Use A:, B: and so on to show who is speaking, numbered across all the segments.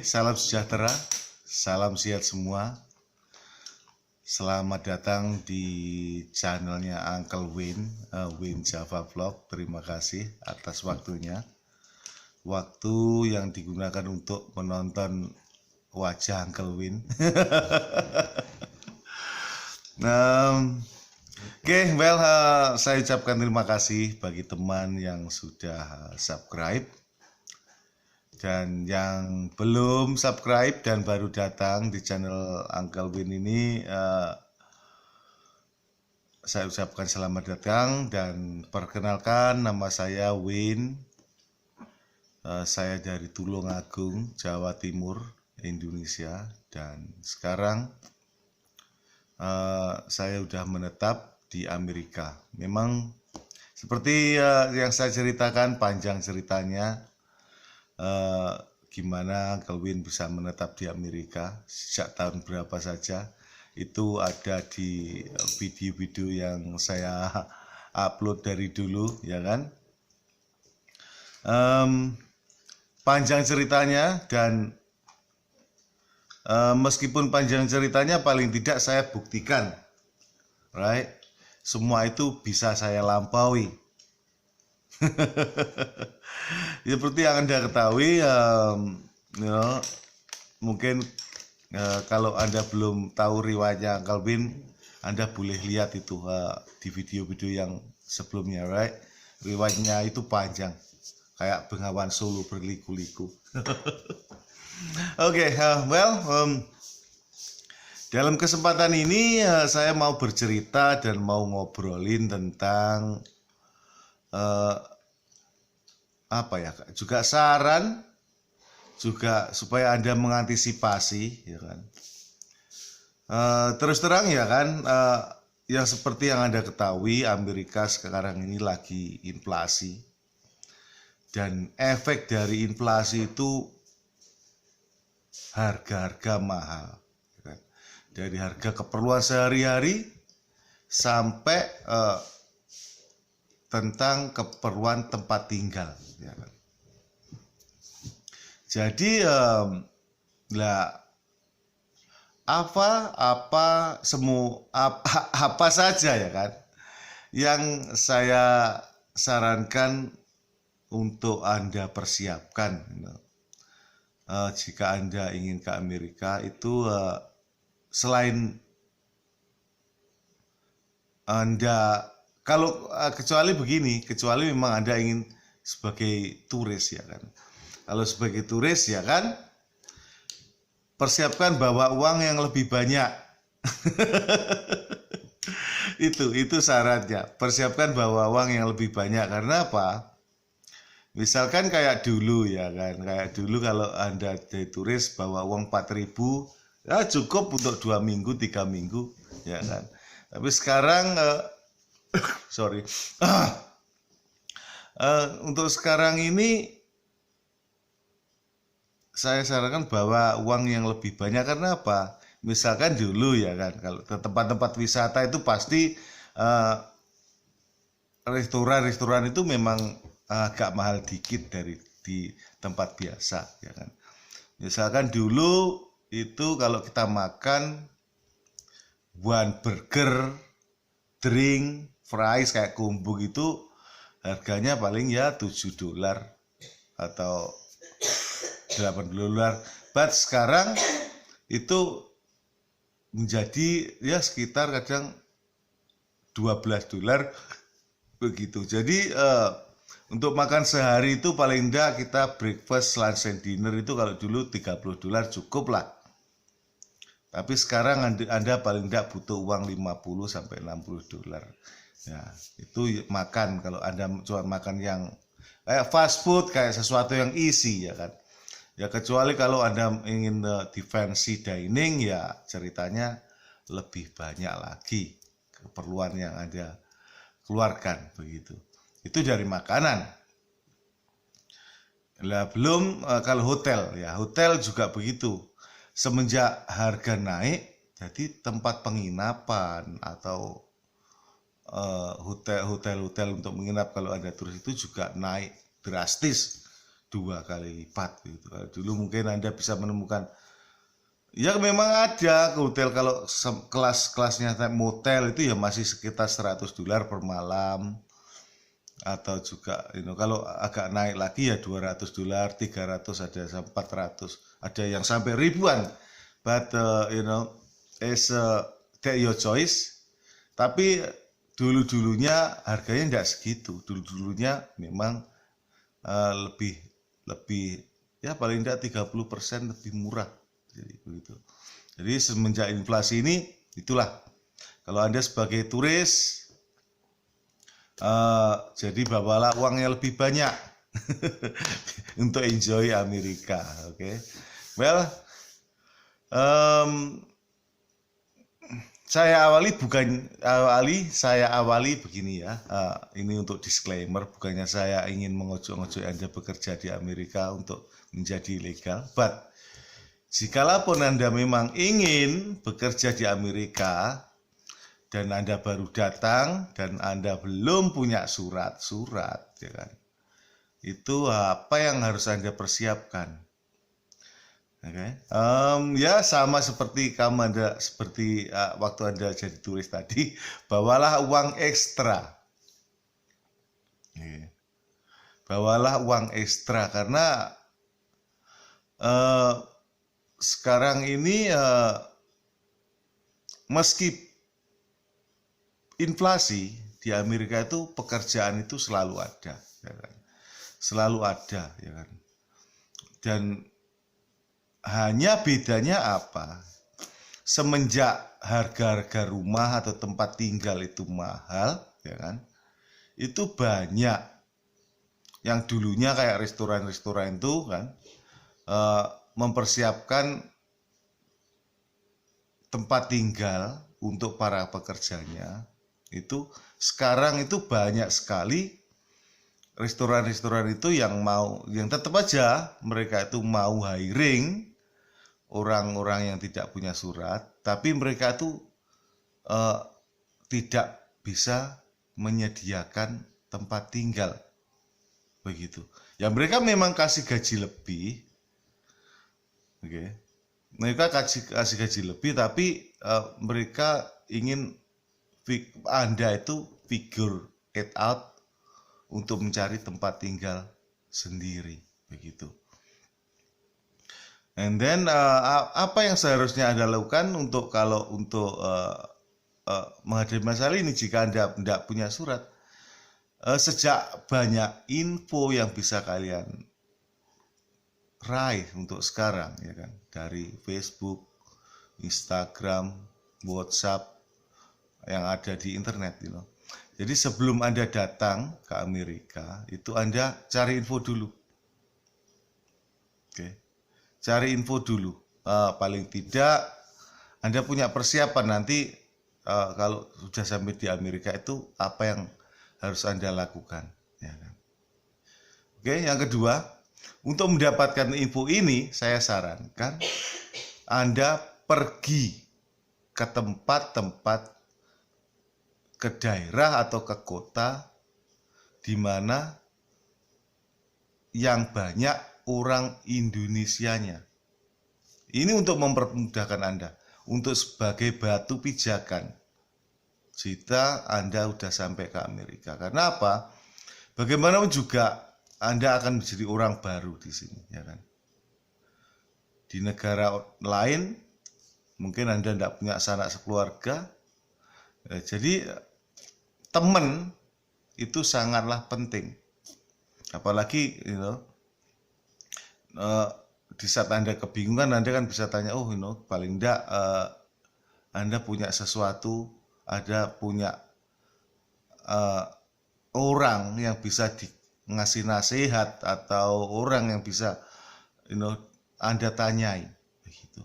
A: Salam sejahtera, salam sehat semua. Selamat datang di channelnya Uncle Win, Win Java Vlog. Terima kasih atas waktunya. Waktu yang digunakan untuk menonton wajah Uncle Win. Saya ucapkan terima kasih bagi teman yang sudah subscribe. Dan yang belum subscribe dan baru datang di channel Uncle Win ini, saya ucapkan selamat datang dan perkenalkan, nama saya Win. Saya dari Tulungagung, Jawa Timur, Indonesia. Dan sekarang saya sudah menetap di Amerika. Memang seperti yang saya ceritakan, panjang ceritanya. Gimana Uncle Win bisa menetap di Amerika sejak tahun berapa saja, itu ada di video-video yang saya upload dari dulu, ya kan. Panjang ceritanya, dan meskipun panjang ceritanya, paling tidak saya buktikan, right, semua itu bisa saya lampaui. Seperti yang Anda ketahui, mungkin kalau Anda belum tahu riwayatnya Uncle Win, Anda boleh lihat itu di video-video yang sebelumnya, right? Riwayatnya itu panjang, kayak Bengawan Solo berliku-liku. Oke, dalam kesempatan ini saya mau bercerita dan mau ngobrolin tentang juga saran, juga supaya Anda mengantisipasi, ya kan. Terus terang, ya kan, yang seperti yang Anda ketahui, Amerika sekarang ini lagi inflasi, dan efek dari inflasi itu harga-harga mahal, ya kan? Dari harga keperluan sehari-hari sampai tentang keperluan tempat tinggal, ya kan. Jadi apa saja, ya kan, yang saya sarankan untuk Anda persiapkan, jika Anda ingin ke Amerika itu, selain Anda, kalau kecuali begini, kecuali memang Anda ingin sebagai turis, ya kan. Kalau sebagai turis, ya kan, persiapkan bawa uang yang lebih banyak. Itu syaratnya. Persiapkan bawa uang yang lebih banyak. Karena apa? Misalkan kayak dulu, ya kan, kayak dulu kalau Anda jadi turis bawa uang 4.000, ya cukup untuk 2 minggu, 3 minggu, ya kan. Tapi sekarang untuk sekarang ini saya sarankan bawa uang yang lebih banyak. Karena apa? Misalkan dulu, ya kan, kalau ke tempat-tempat wisata itu pasti restoran itu memang agak mahal dikit dari di tempat biasa, ya kan. Misalkan dulu itu kalau kita makan one burger, drink, fries kayak combo gitu, harganya paling ya $7 atau $8. But sekarang itu menjadi ya sekitar kadang $12 begitu. Jadi untuk makan sehari itu paling enggak kita breakfast, lunch, and dinner itu kalau dulu $30 cukup lah. Tapi sekarang Anda paling enggak butuh uang $50-60. Ya, itu makan kalau Anda cuma makan yang kayak fast food, kayak sesuatu yang easy, ya kan. Ya kecuali kalau Anda ingin di fancy dining, ya ceritanya lebih banyak lagi keperluan yang Anda keluarkan, begitu. Itu dari makanan. Lah belum kalau hotel, ya hotel juga begitu. Semenjak harga naik, jadi tempat penginapan atau hotel-hotel untuk menginap kalau Anda turis itu juga naik drastis. 2 kali lipat gitu. Kalau dulu mungkin Anda bisa menemukan, ya memang ada hotel kalau kelas-kelasnya motel itu ya masih sekitar $100 per malam, atau juga kalau agak naik lagi ya $200, 300, ada sampai 400, ada yang sampai ribuan. But is that your choice. Tapi dulunya harganya nggak segitu. Dulunya memang lebih ya paling tidak 30% lebih murah. Jadi begitu. Jadi semenjak inflasi ini, itulah kalau Anda sebagai turis, jadi bawalah uangnya lebih banyak untuk enjoy Amerika. Oke. Well, saya awali begini ya. Ini untuk disclaimer, bukannya saya ingin mengojok-ngojok Anda bekerja di Amerika untuk menjadi ilegal. But jikalaupun Anda memang ingin bekerja di Amerika dan Anda baru datang dan Anda belum punya surat-surat, ya kan? Itu apa yang harus Anda persiapkan? Oke. Ya sama seperti waktu Anda jadi turis tadi, bawalah uang ekstra. Bawalah uang ekstra karena sekarang ini meski inflasi di Amerika itu, pekerjaan itu selalu ada, ya kan? Selalu ada, ya kan? Dan hanya bedanya apa? Semenjak harga-harga rumah atau tempat tinggal itu mahal, ya kan? Itu banyak yang dulunya kayak restoran-restoran itu kan mempersiapkan tempat tinggal untuk para pekerjanya. Itu sekarang itu banyak sekali restoran-restoran itu yang tetap aja mereka itu mau hiring orang-orang yang tidak punya surat, tapi mereka itu tidak bisa menyediakan tempat tinggal, begitu. Ya mereka memang kasih gaji lebih, oke. Mereka kasih gaji lebih, tapi mereka ingin Anda itu figure it out untuk mencari tempat tinggal sendiri, begitu. And then apa yang seharusnya Anda lakukan untuk menghadapi masalah ini jika Anda tidak punya surat? Sejak banyak info yang bisa kalian raih untuk sekarang, ya kan, dari Facebook, Instagram, WhatsApp yang ada di internet, Jadi sebelum Anda datang ke Amerika, itu Anda cari info dulu. Oke. Cari info dulu. Paling tidak Anda punya persiapan nanti kalau sudah sampai di Amerika itu apa yang harus Anda lakukan, ya kan? Oke, yang kedua, untuk mendapatkan info ini saya sarankan Anda pergi ke tempat-tempat, ke daerah atau ke kota di mana yang banyak orang Indonesianya. Ini untuk mempermudahkan Anda, untuk sebagai batu pijakan jika Anda sudah sampai ke Amerika. Karena apa? Bagaimanapun juga Anda akan menjadi orang baru di sini, ya kan? Di negara lain mungkin Anda tidak punya sanak sekeluarga, jadi teman itu sangatlah penting. Apalagi di saat Anda kebingungan, Anda kan bisa tanya, paling enggak Anda punya sesuatu, Anda punya orang yang bisa ngasih nasihat atau orang yang bisa Anda tanyai, begitu.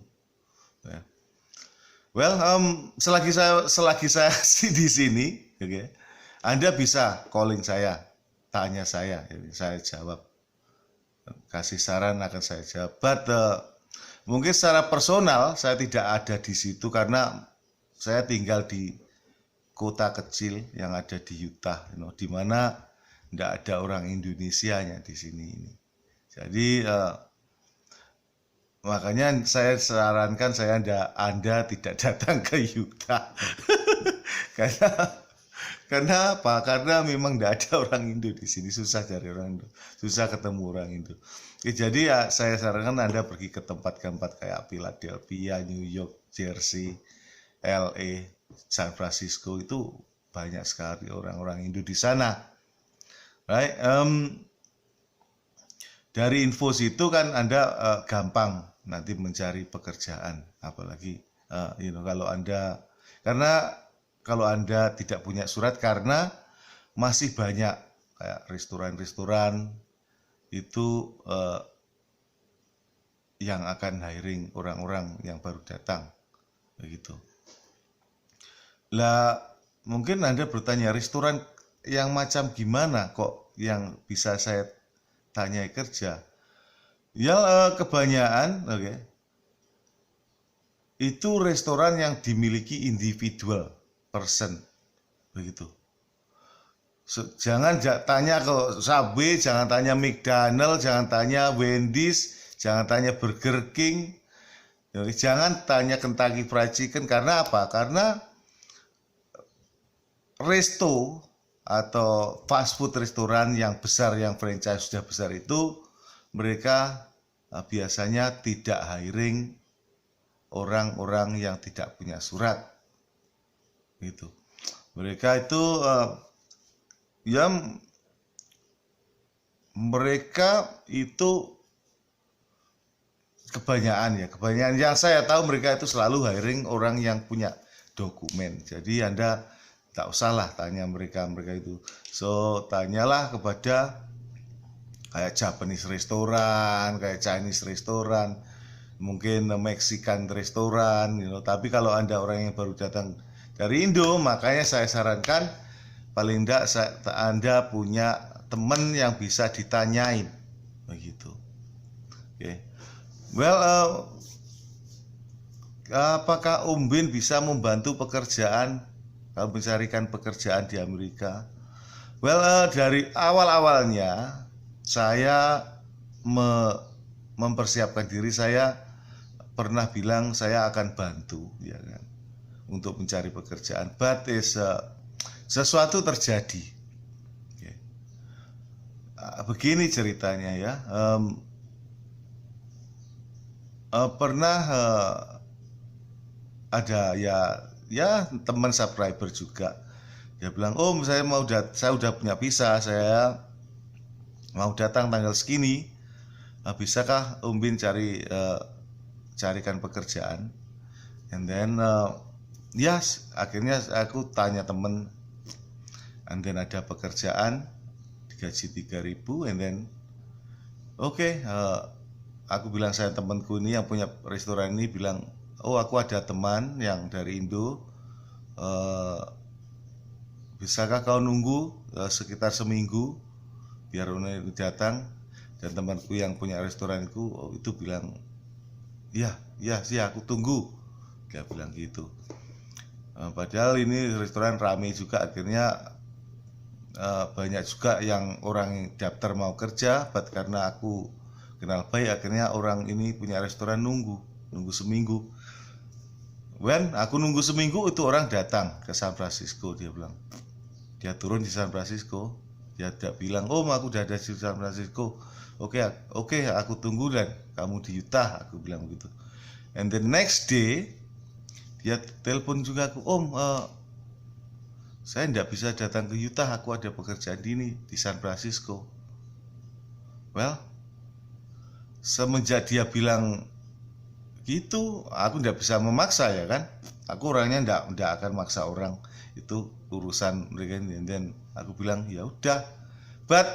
A: Ya. Well, selagi saya di sini, okay, Anda bisa calling saya, tanya saya jawab, kasih saran akan saya jawab. But mungkin secara personal saya tidak ada di situ karena saya tinggal di kota kecil yang ada di Utah, di mana tidak ada orang Indonesianya di sini ini. Jadi makanya saya sarankan Anda tidak datang ke Utah. Karena apa? Karena memang tidak ada orang Indo di sini, susah cari orang Indo, susah ketemu orang Indo. Jadi ya saya sarankan Anda pergi ke tempat-tempat kayak Philadelphia, New York, Jersey, LA, San Francisco, itu banyak sekali orang-orang Indo di sana. Right? Dari info situ kan Anda gampang nanti mencari pekerjaan, apalagi kalau Anda tidak punya surat, karena masih banyak kayak restoran-restoran itu yang akan hiring orang-orang yang baru datang, begitu. Lah mungkin Anda bertanya, restoran yang macam gimana kok yang bisa saya tanya kerja? Ya kebanyakan, itu restoran yang dimiliki individual person, begitu. Jangan tanya ke Subway, jangan tanya McDonald, jangan tanya Wendy's, jangan tanya Burger King, jangan tanya Kentucky Fried Chicken. Karena apa? Karena resto atau fast food restoran yang besar, yang franchise sudah besar itu, mereka biasanya tidak hiring orang-orang yang tidak punya surat, gitu. Mereka itu kebanyakan yang saya tahu, mereka itu selalu hiring orang yang punya dokumen. Jadi Anda tak usahlah tanya mereka itu. So tanyalah kepada kayak Japanese restoran, kayak Chinese restoran, mungkin Mexican restoran, Tapi kalau Anda orang yang baru datang dari Indo, makanya saya sarankan paling tidak Anda punya teman yang bisa ditanyain, begitu. Well, apakah Bin bisa membantu pekerjaan, kalau mencarikan pekerjaan di Amerika? Well, dari awal-awalnya saya mempersiapkan diri. Saya pernah bilang saya akan bantu, ya kan, untuk mencari pekerjaan. But sesuatu terjadi. Begini ceritanya ya. Pernah ada ya teman subscriber juga. Dia bilang, saya udah punya visa, saya mau datang tanggal segini, bisakah Bin carikan pekerjaan? And then yes, akhirnya aku tanya temen, and then ada pekerjaan digaji 3.000, and then aku bilang, saya temanku ini yang punya restoran ini bilang, aku ada teman yang dari Indo, bisakah kau nunggu sekitar seminggu biar orang datang? Dan temanku yang punya restoranku itu bilang, ya aku tunggu, dia bilang gitu. Padahal ini restoran ramai juga, akhirnya banyak juga yang orang daftar mau kerja, but karena aku kenal baik, akhirnya orang ini punya restoran nunggu seminggu. Aku nunggu seminggu, itu orang datang ke San Francisco. Dia bilang, dia turun di San Francisco, dia tidak bilang, aku udah ada di San Francisco. Oke, aku tunggu dan kamu di Utah, aku bilang begitu. And the next day dia telepon juga aku, saya tidak bisa datang ke Utah, aku ada pekerjaan di San Francisco. Well, semenjak dia bilang gitu, aku tidak bisa memaksa, ya kan. Aku orangnya tidak akan maksa orang, itu urusan mereka. Dan aku bilang, ya udah. But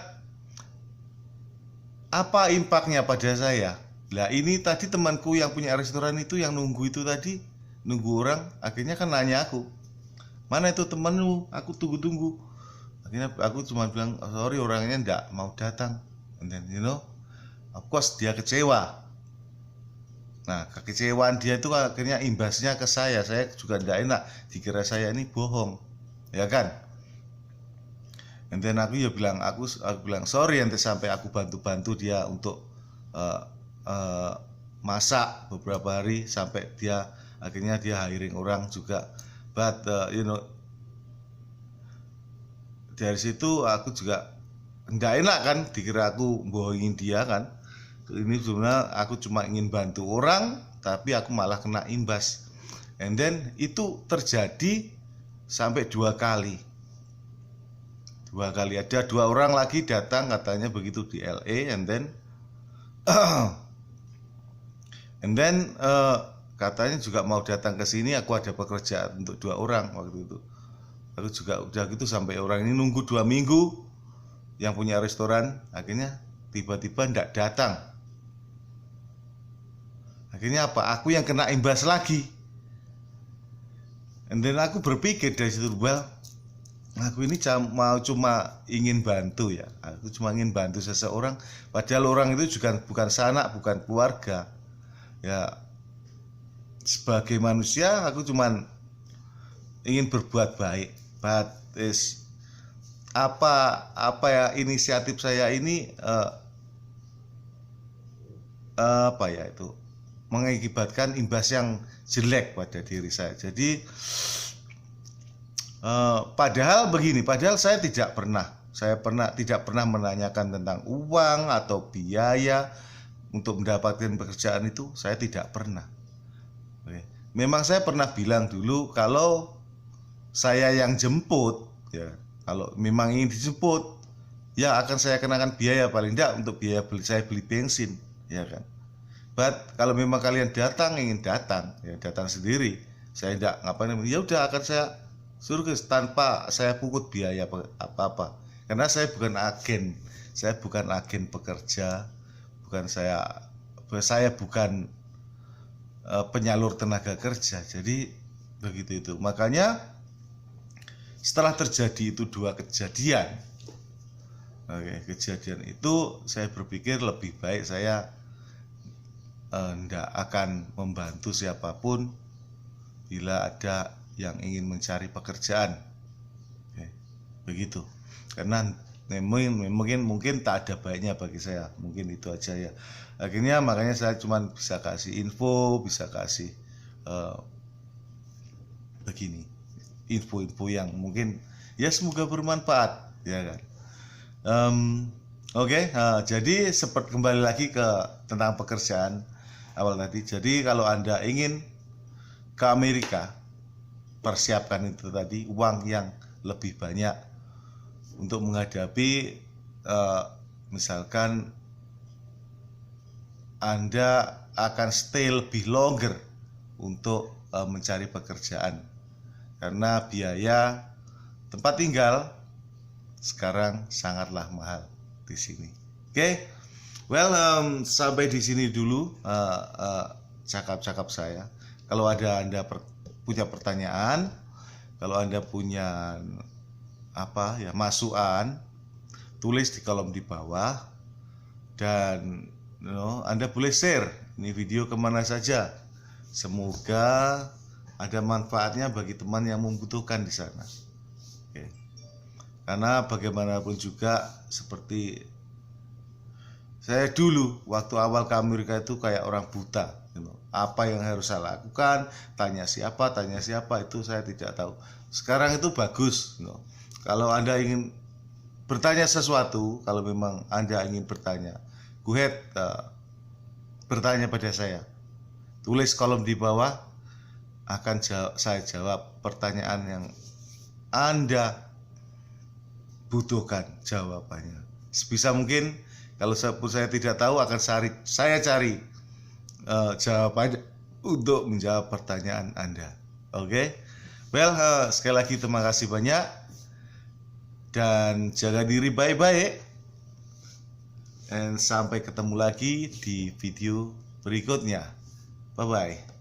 A: apa impaknya pada saya? Lah ini tadi temanku yang punya restoran itu, yang nunggu orang, akhirnya kan nanya aku, mana itu temanmu? Aku tunggu. Akhirnya aku cuma bilang, sorry, orangnya enggak mau datang. And then of course dia kecewa. Nah, kekecewaan dia itu akhirnya imbasnya ke saya. Saya juga enggak enak, dikira saya ini bohong, ya kan. And then aku bilang, sorry, nanti sampai aku bantu dia untuk uh, uh, masak beberapa hari sampai akhirnya dia hiring orang juga. But dari situ aku juga nggak enak kan, dikira aku bohongin dia kan. Ini sebenarnya aku cuma ingin bantu orang, tapi aku malah kena imbas. And then itu terjadi sampai 2 kali. 2 kali ada 2 orang lagi datang katanya begitu di LA, and then katanya juga mau datang ke sini. Aku ada pekerjaan untuk 2 orang waktu itu. Aku juga udah gitu sampai orang ini nunggu 2 minggu, yang punya restoran. Akhirnya tiba-tiba nggak datang. Akhirnya apa? Aku yang kena imbas lagi. And then aku berpikir dari situ, well, aku ini cuma ingin bantu ya. Aku cuma ingin bantu seseorang. Padahal orang itu juga bukan sanak, bukan keluarga. Ya, sebagai manusia aku cuma ingin berbuat baik. But apa ya, inisiatif saya ini apa ya itu mengakibatkan imbas yang jelek pada diri saya. Jadi padahal saya tidak pernah menanyakan tentang uang atau biaya untuk mendapatkan pekerjaan itu. Saya tidak pernah. Memang saya pernah bilang dulu kalau saya yang jemput ya, kalau memang ingin dijemput ya akan saya kenakan biaya, paling tidak untuk biaya saya beli bensin ya kan. But kalau memang kalian ingin datang ya datang sendiri, saya tidak ngapain, ya udah akan saya suruh tanpa saya pungut biaya apa-apa. Karena saya bukan agen pekerja, saya bukan penyalur tenaga kerja. Jadi begitu itu. Makanya setelah terjadi itu 2 kejadian, kejadian itu saya berpikir lebih baik saya tidak akan membantu siapapun bila ada yang ingin mencari pekerjaan. Begitu. Karena mungkin tak ada baiknya bagi saya. Mungkin itu aja ya. Akhirnya makanya saya cuma bisa kasih info, bisa kasih begini, info-info yang mungkin ya semoga bermanfaat ya kan. Oke. Jadi seperti kembali lagi ke tentang pekerjaan awal tadi. Jadi kalau Anda ingin ke Amerika, persiapkan itu tadi, uang yang lebih banyak untuk menghadapi misalkan Anda akan stay lebih longer untuk mencari pekerjaan, karena biaya tempat tinggal sekarang sangatlah mahal di sini. Oke. Well, sampai di sini dulu cakap-cakap saya. Kalau ada Anda punya pertanyaan, kalau Anda punya masukan, tulis di kolom di bawah, dan Anda boleh share ini video kemana saja. Semoga ada manfaatnya bagi teman yang membutuhkan di sana. Oke. Karena bagaimanapun juga seperti saya dulu waktu awal ke Amerika itu kayak orang buta, apa yang harus saya lakukan, tanya siapa itu saya tidak tahu. Sekarang itu bagus, kalau Anda ingin bertanya sesuatu, kalau memang Anda ingin bertanya, go ahead, bertanya pada saya, tulis kolom di bawah, akan saya jawab pertanyaan yang Anda butuhkan jawabannya. Sebisa mungkin. Kalau saya tidak tahu, akan saya cari jawabannya untuk menjawab pertanyaan Anda. Oke? Well, sekali lagi terima kasih banyak, dan jaga diri baik-baik, dan sampai ketemu lagi di video berikutnya. Bye-bye.